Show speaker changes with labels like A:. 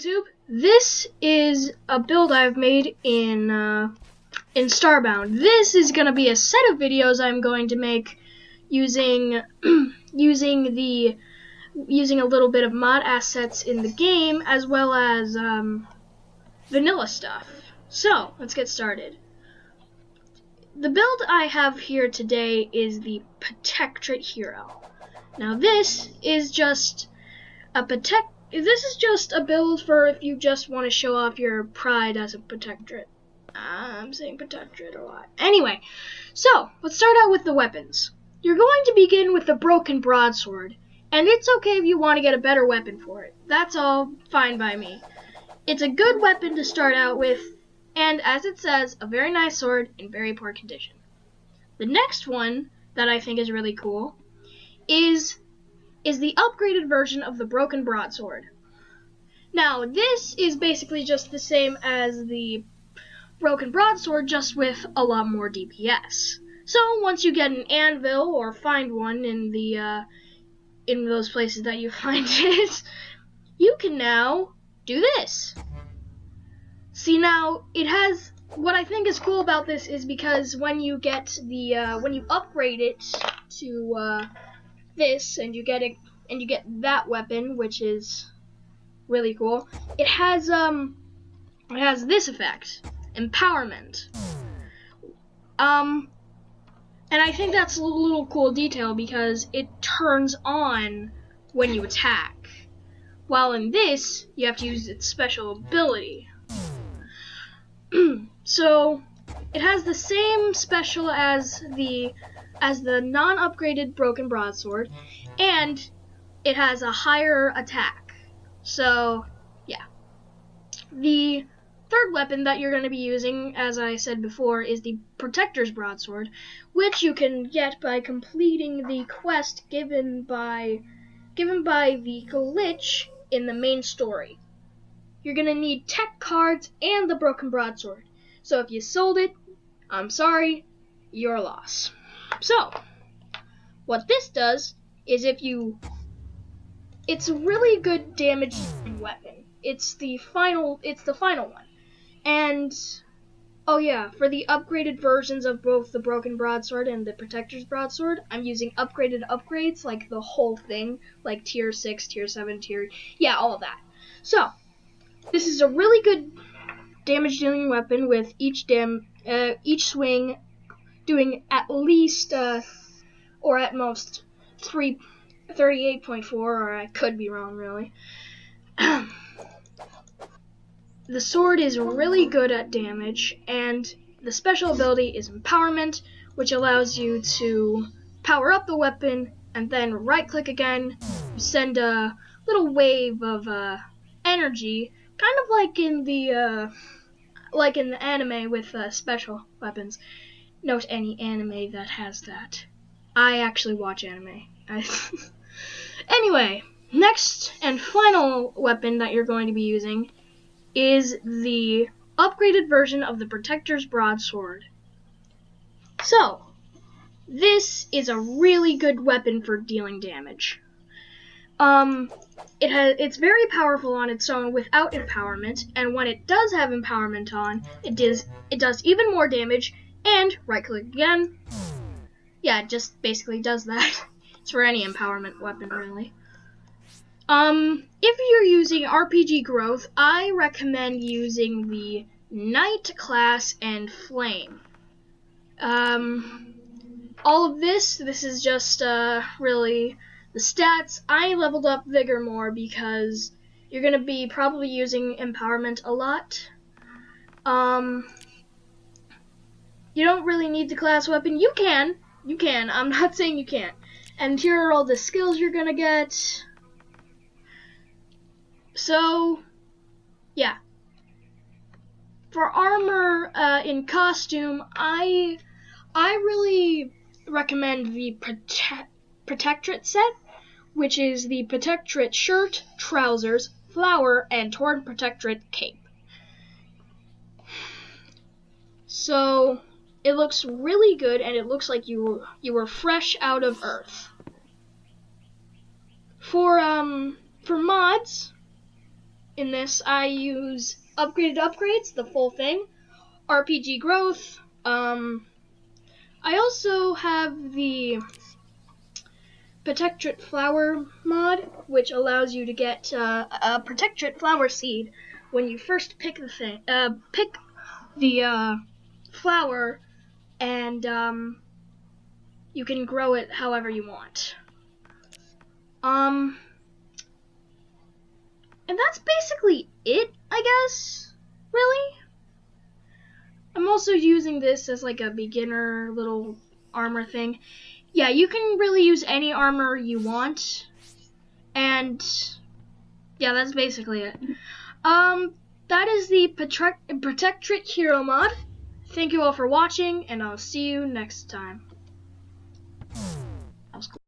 A: YouTube? This is a build I've made in Starbound. This is gonna be a set of videos I'm going to make using using a little bit of mod assets in the game as well as vanilla stuff. So let's get started. The build I have here today is the Protectorate hero. Now this is just a build for if you just want to show off your pride as a Protectorate. I'm saying Protectorate a lot. Anyway, so let's start out with the weapons. You're going to begin with the broken broadsword, and it's okay if you want to get a better weapon for it. That's all fine by me. It's a good weapon to start out with, and as it says, a very nice sword in very poor condition. The next one that I think is really cool is the upgraded version of the broken broadsword. Now, this is basically just the same as the broken broadsword, just with a lot more DPS. So once you get an anvil or find one in the in those places that you find it, you can now do this. See, now it has, what I think is cool about this is because when you get the when you upgrade it to this and you get that weapon, which is really cool, it has this effect, empowerment. And I think that's a little cool detail because it turns on when you attack, while in this you have to use its special ability. So it has the same special as the non-upgraded broken broadsword, and it has a higher attack. So yeah, the third weapon that you're going to be using, as I said before, is the Protector's broadsword, which you can get by completing the quest given by the glitch in the main story. You're going to need tech cards and the broken broadsword. So if you sold it, I'm sorry, your loss. So what this does is it's a really good damage weapon. It's the final one. And oh yeah, for the upgraded versions of both the broken broadsword and the Protector's broadsword, I'm using upgraded upgrades, like the whole thing, like tier 6, tier 7, all of that. So this is a really good damage dealing weapon with each swing doing at least or at most 38.4, or I could be wrong really. The sword is really good at damage, and the special ability is empowerment, which allows you to power up the weapon and then right click again, send a little wave of energy, kind of like in the anime with special weapons. Note any anime that has that. I actually watch anime. Anyway, next and final weapon that you're going to be using is the upgraded version of the Protector's broadsword. So this is a really good weapon for dealing damage. It's very powerful on its own without empowerment, and when it does have empowerment on, it does even more damage, and right click again. Yeah, it just basically does that. It's for any empowerment weapon really. If you're using RPG growth, I recommend using the Knight class and Flame. All of this is just really the stats. I leveled up Vigor more because you're gonna be probably using empowerment a lot. You don't really need the class weapon. You can. I'm not saying you can't. And here are all the skills you're gonna get. So, yeah. For armor in costume, I really recommend the Protectorate set, which is the Protectorate shirt, trousers, flower, and torn Protectorate cape. So it looks really good, and it looks like you were fresh out of Earth. For mods, in this, I use upgrades, the full thing, RPG growth. I also have the Protectorate flower mod, which allows you to get a Protectorate flower seed when you first pick the flower, and you can grow it however you want. And that's basically it, I guess, really. I'm also using this as like a beginner little armor thing. Yeah, you can really use any armor you want. And yeah, that's basically it. That is the Protectorate hero mod. Thank you all for watching, and I'll see you next time. That was cool.